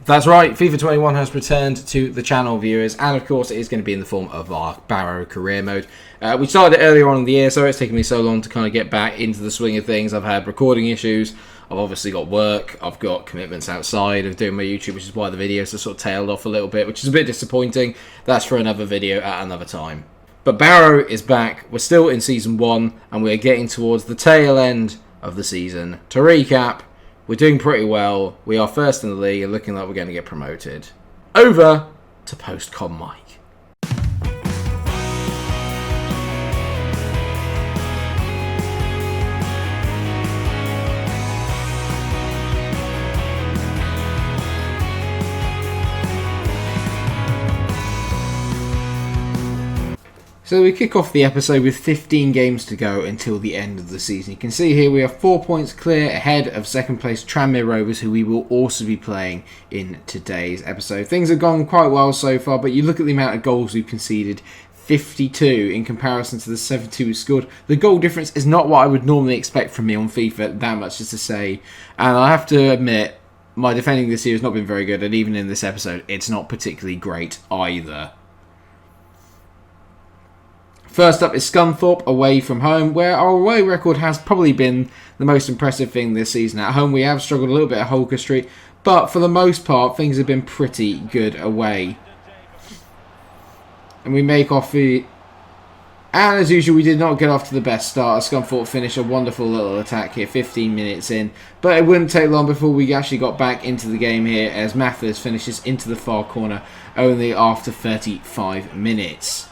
That's right, FIFA 21 has returned to the channel, viewers, and of course it is going to be in the form of our Barrow career mode. We started it earlier on in the year, so it's taken me so long to kind of get back into the swing of things. I've had recording issues, I've obviously got work, I've got commitments outside of doing my YouTube, which is why the videos have sort of tailed off a little bit, which is a bit disappointing. That's for another video at another time. But Barrow is back, we're still in Season 1, and we're getting towards the tail end of the season. To recap, we're doing pretty well. We are first in the league and looking like we're going to get promoted. Over to Post-Con Mike. So we kick off the episode with 15 games to go until the end of the season. You can see here we are 4 points clear ahead of second place Tranmere Rovers, who we will also be playing in today's episode. Things have gone quite well so far, but you look at the amount of goals we've conceded, 52 in comparison to the 72 we scored. The goal difference is not what I would normally expect from me on FIFA, that much is to say. And I have to admit, my defending this year has not been very good, and even in this episode, it's not particularly great either. First up is Scunthorpe away from home, where our away record has probably been the most impressive thing this season. At home we have struggled a little bit at Holker Street, but for the most part things have been pretty good away. And we make off the... And as usual we did not get off to the best start. Scunthorpe finished a wonderful little attack here 15 minutes in, but it wouldn't take long before we actually got back into the game here as Mathers finishes into the far corner only after 35 minutes.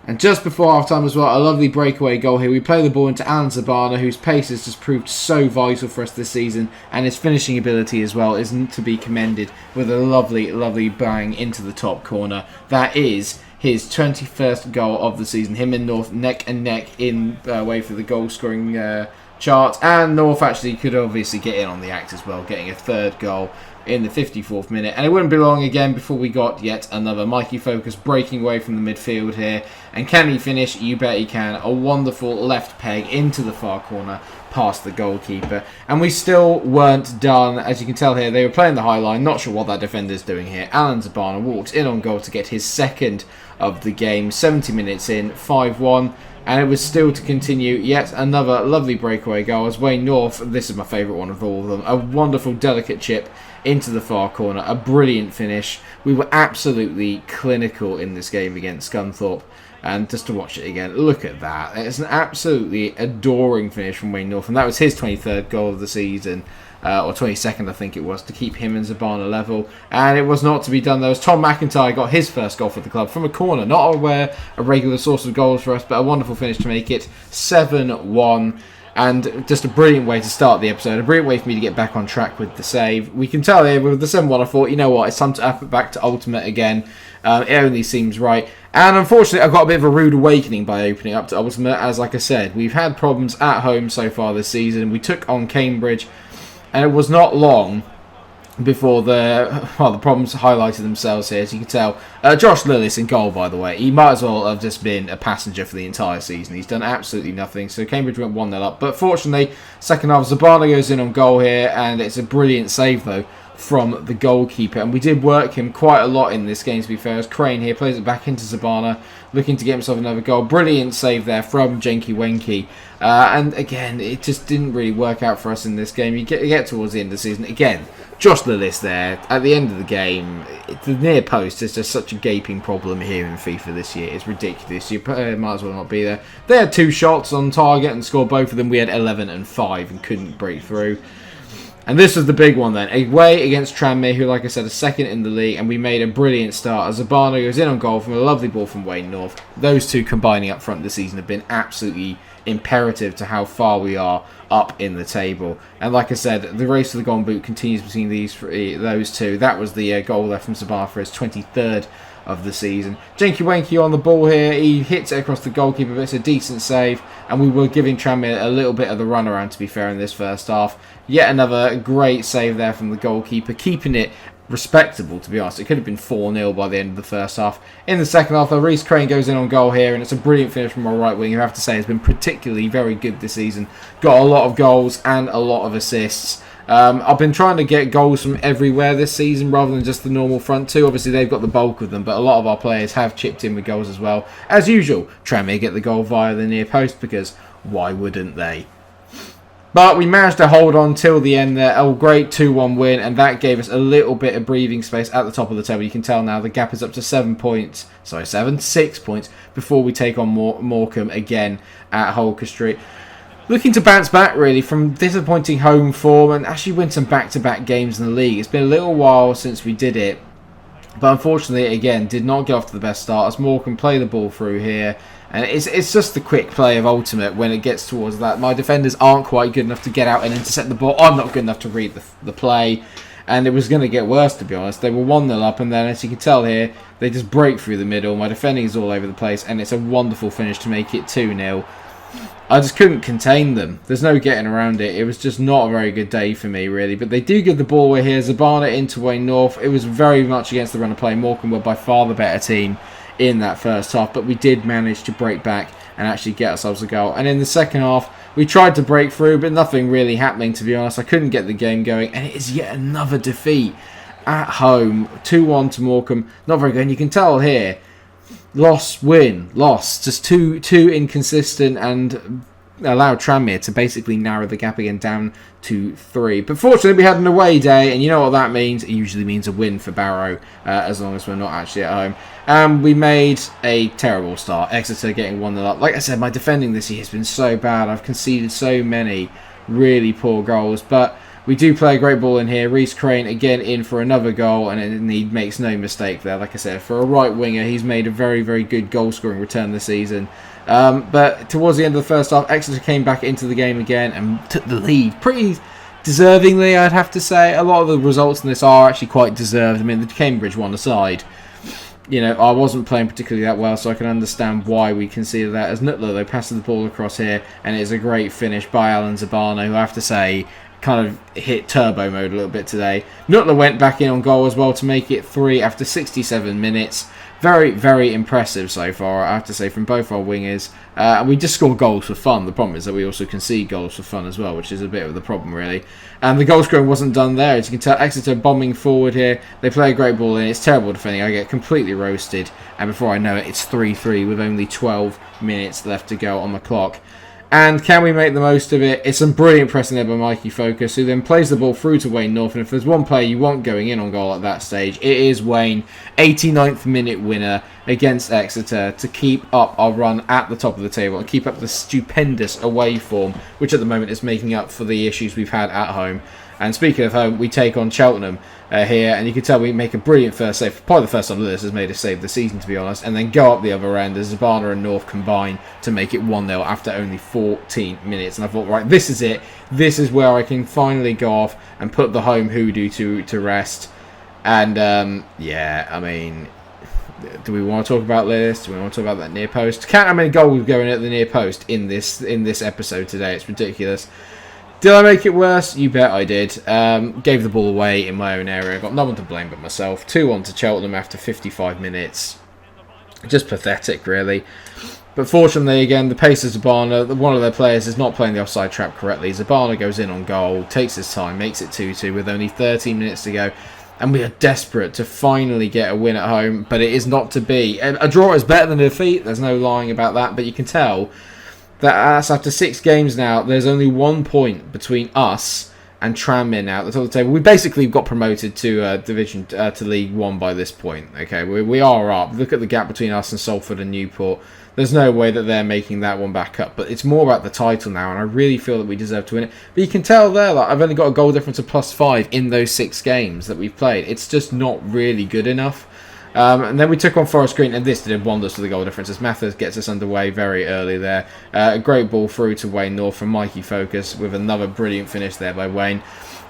And just before half-time as well, a lovely breakaway goal here. We play the ball into Alan Zabana, whose pace has just proved so vital for us this season, and his finishing ability as well isn't to be commended, with a lovely, lovely bang into the top corner. That is his 21st goal of the season. Him and North neck and neck in way for the goal-scoring chart, and North actually could obviously get in on the act as well, getting a third goal in the 54th minute, and it wouldn't be long again before we got yet another Mikey Focus breaking away from the midfield here. And can he finish? You bet he can. A wonderful left peg into the far corner past the goalkeeper, and we still weren't done. As you can tell here, they were playing the high line, not sure what that defender's doing here. Alan Zabana walks in on goal to get his second of the game, 70 minutes in, 5-1. And it was still to continue. Yet another lovely breakaway goal as Wayne North, this is my favourite one of all of them, a wonderful delicate chip into the far corner, a brilliant finish. We were absolutely clinical in this game against Scunthorpe, and just to watch it again, look at that. It's an absolutely adoring finish from Wayne North, and that was his 23rd goal of the season. Or 22nd, I think it was, to keep him and Zabana level. And it was not to be done, though, as Tom McIntyre got his first goal for the club from a corner. Not a regular source of goals for us, but a wonderful finish to make it 7-1. And just a brilliant way to start the episode. A brilliant way for me to get back on track with the save. We can tell here with the 7-1, I thought, you know what, it's time to up it back to Ultimate again. It only seems right. And unfortunately, I got a bit of a rude awakening by opening up to Ultimate. As like I said, we've had problems at home so far this season. We took on Cambridge, and it was not long before the problems highlighted themselves here. As you can tell, Josh Lillis in goal, by the way. He might as well have just been a passenger for the entire season. He's done absolutely nothing. So Cambridge went 1-0 up. But fortunately, second half, Zabana goes in on goal here, and it's a brilliant save, though, from the goalkeeper. And we did work him quite a lot in this game, to be fair, as Crane here plays it back into Zabana, looking to get himself another goal. Brilliant save there from Jenky Wenky. And again, it just didn't really work out for us in this game. You get towards the end of the season. Again, Josh Lillis there. At the end of the game, the near post is just such a gaping problem here in FIFA this year. It's ridiculous. You might as well not be there. They had 2 shots on target and scored both of them. We had 11 and 5 and couldn't break through. And this was the big one then. Away against Tranmere, who, like I said, are second in the league, and we made a brilliant start as Zabana goes in on goal from a lovely ball from Wayne North. Those two combining up front this season have been absolutely imperative to how far we are up in the table. And like I said, the race to the golden boot continues between those two. That was the goal there from Zabana for his 23rd of the season. Jenky Wenky on the ball here. He hits it across the goalkeeper, but it's a decent save, and we were giving Tranmere a little bit of the runaround, to be fair, in this first half. Yet another great save there from the goalkeeper, keeping it respectable, to be honest. It could have been 4-0 by the end of the first half. In the second half, though, Reece Crane goes in on goal here, and it's a brilliant finish from our right wing, who I have to say has been particularly very good this season. Got a lot of goals and a lot of assists. I've been trying to get goals from everywhere this season rather than just the normal front two. Obviously, they've got the bulk of them, but a lot of our players have chipped in with goals as well. As usual, Tranmere get the goal via the near post because why wouldn't they? But we managed to hold on till the end there. A great 2-1 win, and that gave us a little bit of breathing space at the top of the table. You can tell now the gap is up to 6 points before we take on Morecambe again at Holker Street. Looking to bounce back really from disappointing home form and actually win some back-to-back games in the league. It's been a little while since we did it, but unfortunately, again, did not get off to the best start as Morecambe play the ball through here. And it's just the quick play of Ultimate when it gets towards that. My defenders aren't quite good enough to get out and intercept the ball. I'm not good enough to read the play. And it was going to get worse, to be honest. They were 1-0 up, and then, as you can tell here, they just break through the middle. My defending is all over the place, and it's a wonderful finish to make it 2-0. I just couldn't contain them. There's no getting around it. It was just not a very good day for me, really. But they do give the ball away here. Zabana into Wayne North. It was very much against the run of play. Morecambe were by far the better team in that first half, but we did manage to break back and actually get ourselves a goal. And in the second half, we tried to break through, but nothing really happening, to be honest. I couldn't get the game going, and it is yet another defeat at home. 2-1 to Morecambe. Not very good. And you can tell here, loss, win, loss. Just too inconsistent, and allowed Tranmere to basically narrow the gap again down to 3. But fortunately, we had an away day, and you know what that means? It usually means a win for Barrow, as long as we're not actually at home. And we made a terrible start. Exeter getting 1-0 up. Like I said, my defending this year has been so bad. I've conceded so many really poor goals, but we do play a great ball in here. Reece Crane again in for another goal, and he makes no mistake there. Like I said, for a right winger, he's made a very, very good goal-scoring return this season. But towards the end of the first half, Exeter came back into the game again and took the lead pretty deservingly, I'd have to say. A lot of the results in this are actually quite deserved. I mean, the Cambridge one aside, you know, I wasn't playing particularly that well, so I can understand why we conceded that. As Nutler, though, passes the ball across here, and it's a great finish by Alan Zabana, who I have to say kind of hit turbo mode a little bit today. Nutler went back in on goal as well to make it 3 after 67 minutes. Very, very impressive so far, I have to say, from both our wingers. We just score goals for fun. The problem is that we also concede goals for fun as well, which is a bit of the problem, really. And the goal scoring wasn't done there. As you can tell, Exeter bombing forward here. They play a great ball in. It's terrible defending. I get completely roasted. And before I know it, it's 3-3 with only 12 minutes left to go on the clock. And can we make the most of it? It's some brilliant pressing there by Mikey Focus, who then plays the ball through to Wayne North. And if there's one player you want going in on goal at that stage, it is Wayne. 89th minute winner against Exeter to keep up our run at the top of the table and keep up the stupendous away form, which at the moment is making up for the issues we've had at home. And speaking of home, we take on Cheltenham here, and you can tell we make a brilliant first save. Probably the first time Lewis has made a save this season, to be honest, and then go up the other end as Zabana and North combine to make it 1-0 after only 14 minutes. And I thought, right, this is it. This is where I can finally go off and put the home hoodoo to rest. And, yeah, I mean, do we want to talk about this? Do we want to talk about that near post? Count how many goals going at the near post in this episode today. It's ridiculous. Did I make it worse? You bet I did. Gave the ball away in my own area. Got no one to blame but myself. 2-1 to Cheltenham after 55 minutes. Just pathetic, really. But fortunately, again, the pace of Zabana, one of their players is not playing the offside trap correctly. Zabana goes in on goal, takes his time, makes it 2-2 with only 13 minutes to go. And we are desperate to finally get a win at home, but it is not to be. A draw is better than a defeat. There's no lying about that, but you can tell that's after 6 games now. There's only 1 point between us and Tranmere now at the top of the table. We basically got promoted to Division to League 1 by this point. Okay, we are up. Look at the gap between us and Salford and Newport. There's no way that they're making that one back up. But it's more about the title now, and I really feel that we deserve to win it. But you can tell there that I've only got a goal difference of +5 in those 6 games that we've played. It's just not really good enough. And then we took on Forest Green, and this did wonders for the goal difference as Mathers gets us underway very early there. A great ball through to Wayne North from Mikey Focus with another brilliant finish there by Wayne.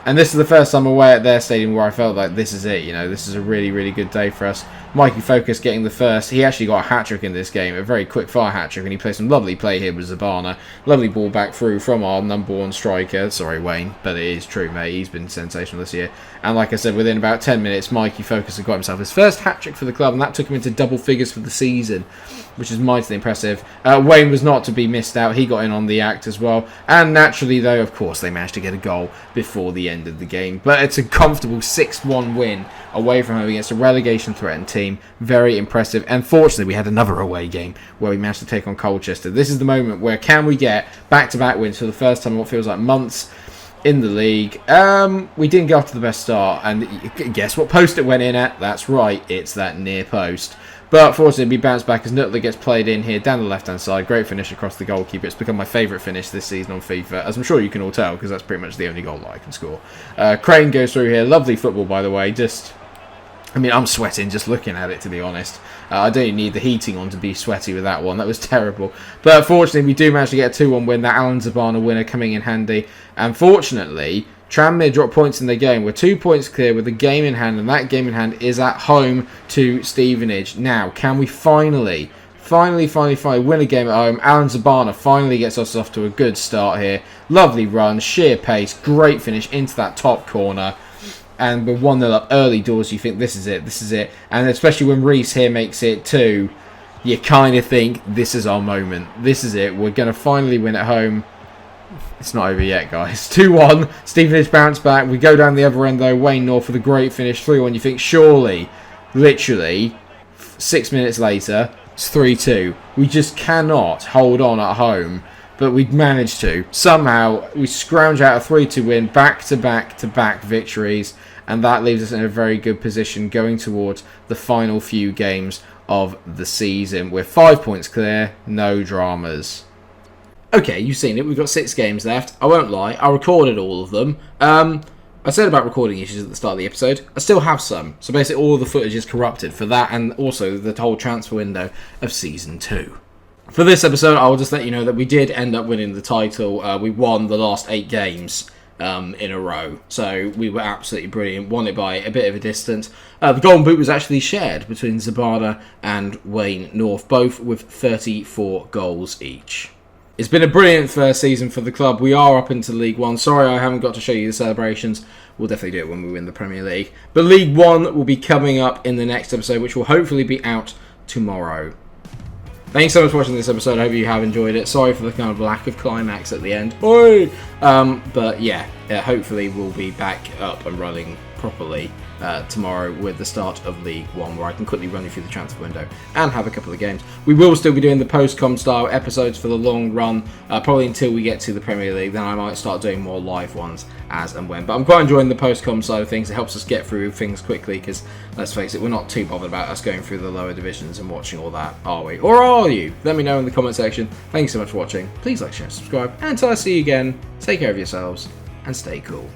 And this is the first time away at their stadium where I felt like this is it. You know, this is a really, really good day for us. Mikey Focus getting the first. He actually got a hat-trick in this game, a very quick-fire hat-trick, and he played some lovely play here with Zabana. Lovely ball back through from our number 1 striker. Sorry, Wayne, but it is true, mate. He's been sensational this year. And like I said, within about 10 minutes, Mikey Focus had got himself his first hat-trick for the club, and that took him into double figures for the season, which is mightily impressive. Wayne was not to be missed out. He got in on the act as well. And naturally, though, of course, they managed to get a goal before the end of the game. But it's a comfortable 6-1 win away from home against a relegation-threatened team. Very impressive. And fortunately, we had another away game where we managed to take on Colchester. This is the moment where can we get back-to-back wins for the first time in what feels like months in the league. We didn't get off to the best start, and guess what post it went in at? That's right, it's that near post. But fortunately, we bounced back as Nuttler gets played in here down the left-hand side. Great finish across the goalkeeper. It's become my favourite finish this season on FIFA, as I'm sure you can all tell, because that's pretty much the only goal that I can score. Crane goes through here. Lovely football, by the way. I'm sweating just looking at it, to be honest. I don't even need the heating on to be sweaty with that one. That was terrible. But fortunately, we do manage to get a 2-1 win. That Alan Zabana winner coming in handy. And fortunately, Tranmere dropped points in the game. We're 2 points clear with a game in hand, and that game in hand is at home to Stevenage. Now, can we finally win a game at home? Alan Zabana finally gets us off to a good start here. Lovely run, sheer pace, great finish into that top corner. And we're 1-0 up early doors. You think, this is it. And especially when Reese here makes it 2, you kind of think, this is our moment. This is it. We're going to finally win at home. It's not over yet, guys. 2-1. Stevenage bounce back. We go down the other end, though. Wayne North with a great finish. 3-1. You think, surely, literally, 6 minutes later, it's 3-2. We just cannot hold on at home. But we managed to. Somehow, we scrounge out a 3-2 win. Back-to-back victories. And that leaves us in a very good position going towards the final few games of the season. We're 5 points clear. No dramas. Okay, you've seen it. We've got 6 games left. I won't lie. I recorded all of them. I said about recording issues at the start of the episode. I still have some. So basically all of the footage is corrupted for that and also the whole transfer window of Season 2. For this episode, I will just let you know that we did end up winning the title. We won the last 8 games in a row. So we were absolutely brilliant. Won it by a bit of a distance. The golden boot was actually shared between Zabana and Wayne North, both with 34 goals each. It's been a brilliant first season for the club. We are up into League 1. Sorry I haven't got to show you the celebrations. We'll definitely do it when we win the Premier League. But League 1 will be coming up in the next episode, which will hopefully be out tomorrow. Thanks so much for watching this episode. I hope you have enjoyed it. Sorry for the kind of lack of climax at the end. Oi! But yeah, hopefully we'll be back up and running properly tomorrow with the start of League 1, where I can quickly run you through the transfer window and have a couple of games. We will still be doing the post-com style episodes for the long run, probably until we get to the Premier League. Then I might start doing more live ones as and when. But I'm quite enjoying the post-com side of things. It helps us get through things quickly because, let's face it, we're not too bothered about us going through the lower divisions and watching all that, are we? Or are you? Let me know in the comment section. Thanks so much for watching. Please like, share, subscribe. And until I see you again, take care of yourselves and stay cool.